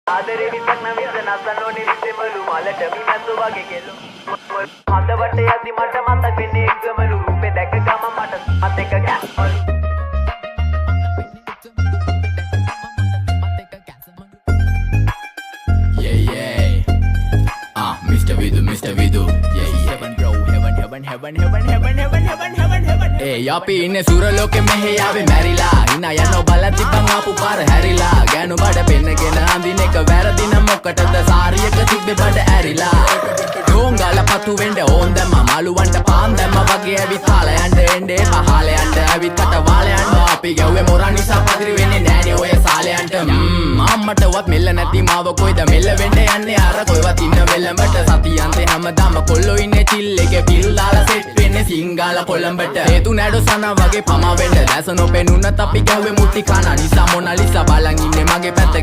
ආදරේ විතක් නවිස නසනෝනි විසෙමලු මලට මිනසු වගේ කෙලු හඳවට යද්දි මට මතක් වෙන්නේ එක්ගමලු රූපේ දැක ගම මට මතක ගැස්මලු Mr. Vidu, yeah, heaven bro, heaven. Hey, අපි ඉන්නේ සුරලෝකෙ මෙහෙ ආවේ මැරිලා. හිනා යනෝ බලන් තිබ්බන් ආපු පාර හැරිලා. ගෑනු බඩ පෙන්නගෙන අඳින එක වැරදි නම් මොකටද සාරියක තිබ්බේ බඩ ඇරිලා. ඩෝංගල පතු වෙන්න ඕන් දැම්ම මාළුවන්ට පාන් දැම්ම වගේ ඇවිත් හාල යන්න එන්නේ පහල යන්න ඇවිත් කට වාල යන්න අපි ගැව්වේ මොරන් නිසා පදිරි වෙන්නේ නෑනේ ඔය සාලයන්ට අම්මටවත් මෙල්ල නැති මාව කොයිද මෙල්ල වෙන්න යන්නේ අර කොයිවත් ඉන්න වෙලඹට සතියන්තේ හැමදාම කොල්ලෝ ඉන්නේ චිල් එකේ පිල් දාලා සෙට් වෙන්නේ සිංගාල කොළඹට හේතු නැඩෝ සන වගේ පම වෙන්න දැස නොපෙනුනත් අපි ගැව්වේ මුටි කන නිසා මොනාලිසා බලන් ඉන්නේ මගේ පැත්ත